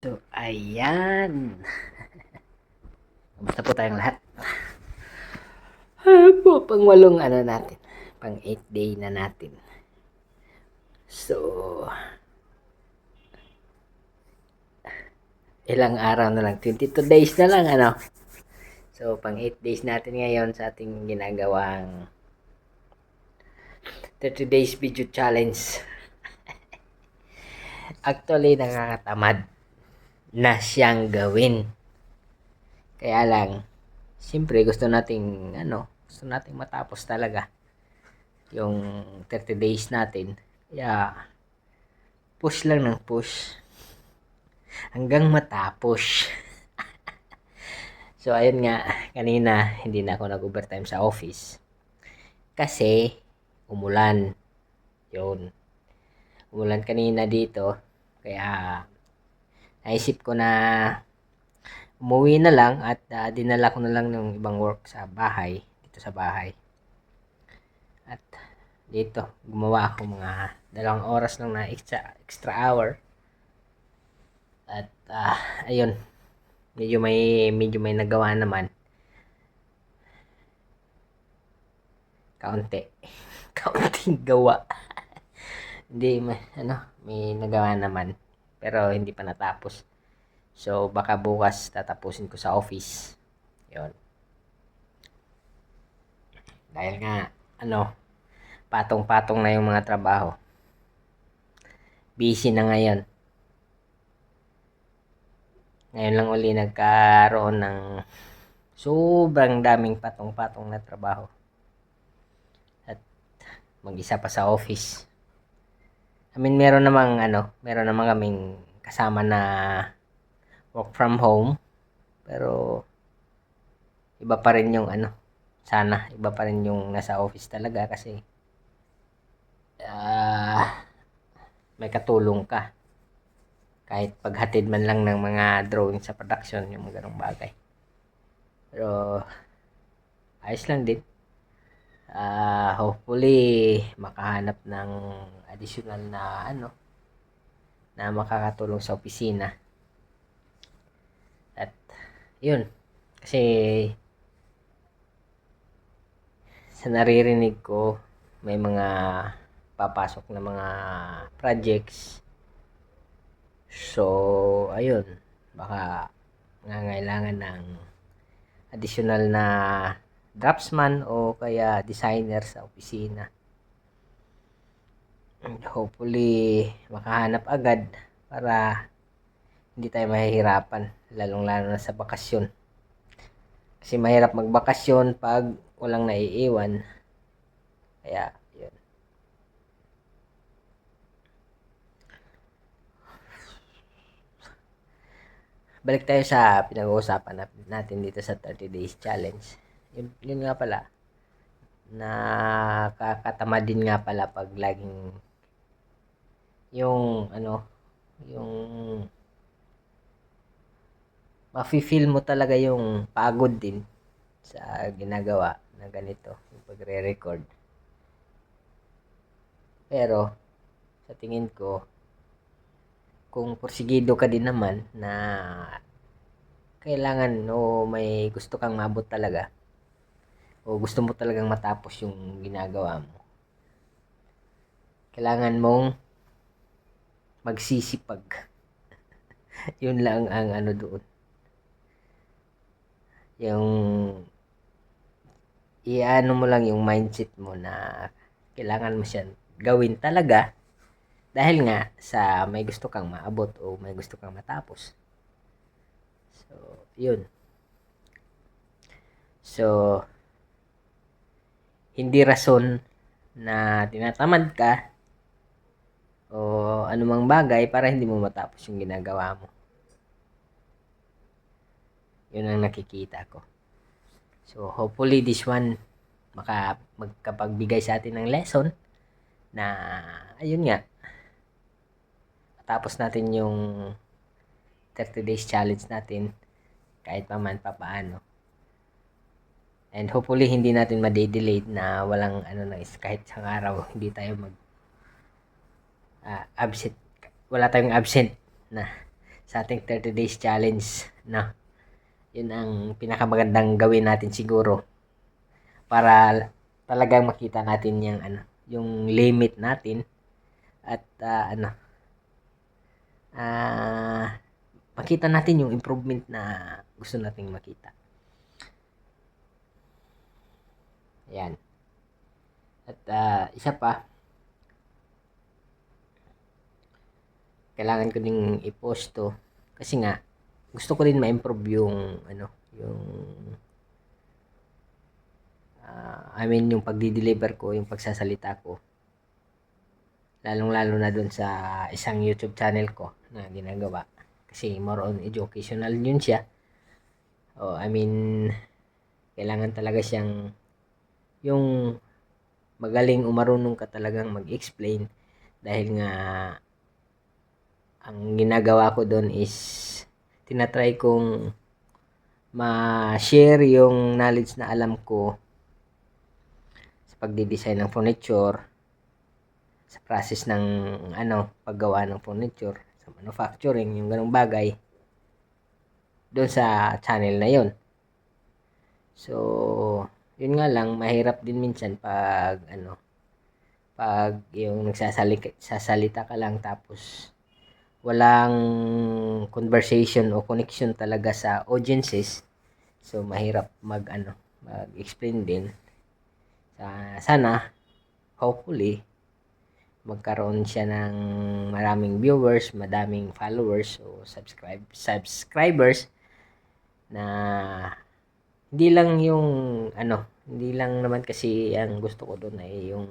So, ayan. Kamusta po tayong lahat? Po, pang-walong ano natin. Pang 8 day na natin. So, ilang araw na lang. 22 days na lang, ano? So, pang 8 days natin ngayon sa ating ginagawang 30 days video challenge. Actually, nakakatamad na siyang gawin. Kaya lang, siyempre gusto nating matapos talaga yung 30 days natin. Kaya, push lang ng push hanggang matapos. So, ayun nga, kanina hindi na ako nag-overtime sa office kasi umulan. Yun. Umulan kanina dito. Kaya, naisip ko na umuwi na lang at dinala ko na lang ng ibang work sa bahay. Dito sa bahay. At dito, gumawa ako mga 2 oras lang na extra hour. At ayun, medyo may nagawa naman. Kaunting gawa. Hindi may nagawa naman pero hindi pa natapos. So baka bukas tatapusin ko sa office. 'Yon. Dahil nga patong-patong na yung mga trabaho. Busy na ngayon. Ngayon lang uli nagkaroon ng sobrang daming patong-patong na trabaho. At mag-isa pa sa office. Meron namang kaming kasama na work from home. Pero iba pa rin yung sana iba pa rin yung nasa office talaga kasi may katulong ka. Kahit paghatid man lang ng mga drawing sa production, yung mga ganong bagay. Pero ayos lang din. Hopefully makahanap ng additional na na makakatulong sa opisina. At yun, kasi sa naririnig ko may mga papasok na mga projects. So ayun, baka nangangailangan ng additional na draftsman o kaya designer sa opisina. And hopefully makahanap agad para hindi tayo mahihirapan, lalong-lalo na sa bakasyon. Kasi mahirap magbakasyon pag walang naiiwan. Kaya, yun. Balik tayo sa pinag-uusapan natin dito sa 30 days challenge. Yun nga pala. Nakakatamad din nga pala pag laging yung mafe-feel mo talaga yung pagod din sa ginagawa na ganito, yung pagre-record. Pero sa tingin ko, kung porsigido ka din naman na kailangan o may gusto kang maabot talaga o gusto mo talagang matapos yung ginagawa mo, kailangan mong magsisipag. Yun lang ang doon. Yung mo lang yung mindset mo na kailangan mo siya gawin talaga dahil nga sa may gusto kang maabot o may gusto kang matapos. So, yun. So, hindi rason na tinatamad ka o anumang bagay para hindi mo matapos yung ginagawa mo. Yun ang nakikita ko. So, hopefully this one magkapagbigay sa atin ng lesson na ayun nga, matapos natin yung 30 days challenge natin kahit paano. And hopefully hindi natin ma-delay na walang kahit isang araw hindi tayo absent. Wala tayong absent na sa ating 30 days challenge, no? Yun ang pinakamagandang gawin natin siguro para talagang makita natin yung yung limit natin at makita natin yung improvement na gusto nating makita. Ayan. At isa pa, kailangan ko ding i-post to kasi nga gusto ko din ma-improve yung yung yung pagdi-deliver ko, yung pagsasalita ko. Lalong-lalo na dun sa isang YouTube channel ko na ginagawa. Kasi more on educational yun siya. Kailangan talaga siyang yung magaling o marunong ka talagang mag-explain dahil nga ang ginagawa ko doon is tinatry kong ma-share yung knowledge na alam ko sa pagdi-design ng furniture, sa process ng paggawa ng furniture, sa manufacturing, yung ganung bagay doon sa channel na yon. So, yun nga lang, mahirap din minsan pag pag yung nagsasalita ka lang tapos walang conversation o connection talaga sa audiences. So, mahirap mag-explain din. Sana, hopefully, magkaroon siya ng maraming viewers, madaming followers o subscribers na hindi lang yung hindi lang naman kasi ang gusto ko doon ay yung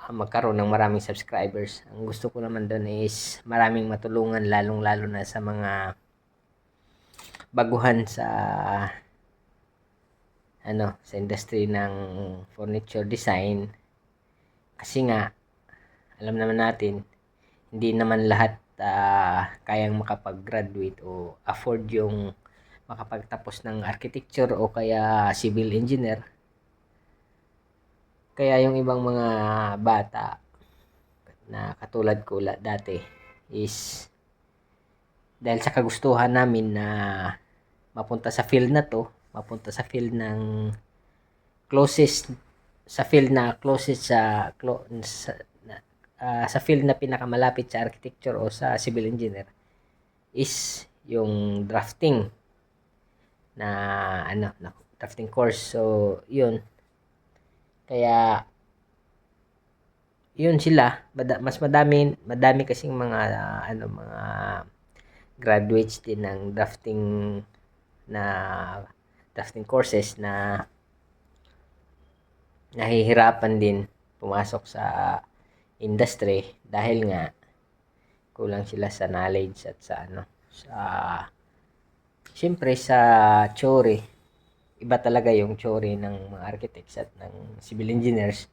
magkaroon ng maraming subscribers. Ang gusto ko naman doon is maraming matulungan, lalong-lalo na sa mga baguhan sa sa industry ng furniture design. Kasi nga alam naman natin hindi naman lahat kayang makapag-graduate o afford yung makapagtapos ng architecture o kaya civil engineer. Kaya yung ibang mga bata na katulad ko dati is dahil sa kagustuhan namin na mapunta sa field na to, mapunta sa field ng closest sa field na closest sa field na pinakamalapit sa architecture o sa civil engineer is yung drafting na drafting course. So, yun. Kaya yun sila, mas madami kasing mga mga graduates din ng drafting courses na nahihirapan din pumasok sa industry dahil nga kulang sila sa knowledge at sa siyempre sa theory. Iba talaga yung theory ng mga architects at ng civil engineers.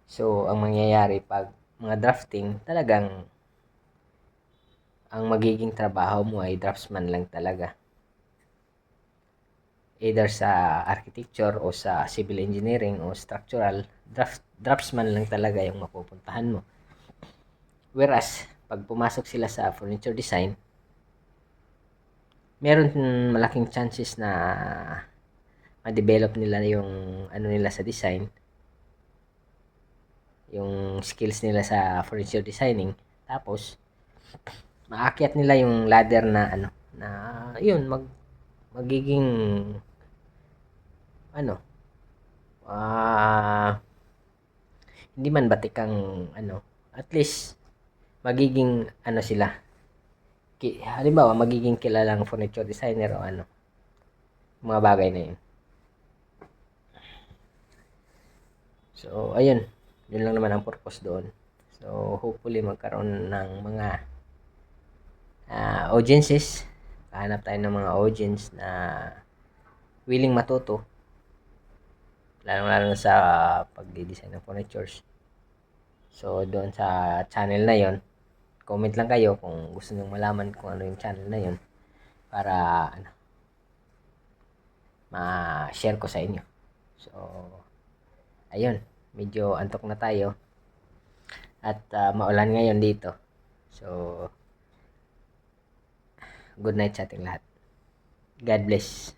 So, ang mangyayari pag mga drafting, talagang ang magiging trabaho mo ay draftsman lang talaga. Either sa architecture o sa civil engineering o structural, draftsman lang talaga yung mapupuntahan mo. Whereas, pag pumasok sila sa furniture design, meron malaking chances na ma-develop nila yung nila sa design, yung skills nila sa furniture designing. Tapos, maakyat nila yung ladder na na yun, magiging hindi man batikang at least magiging sila halimbawa magiging kilalang furniture designer o mga bagay na yun. So, ayun. Yun lang naman ang purpose doon. So, hopefully magkaroon ng mga audiences. Kahanap tayo ng mga audience na willing matuto. Lalo na sa pagdi-design ng furnitures. So, doon sa channel na yon, comment lang kayo kung gusto nyo malaman kung ano yung channel na yon para ma-share ko sa inyo. So, ayun, medyo antok na tayo at maulan ngayon dito. So, good night sa ating lahat. God bless.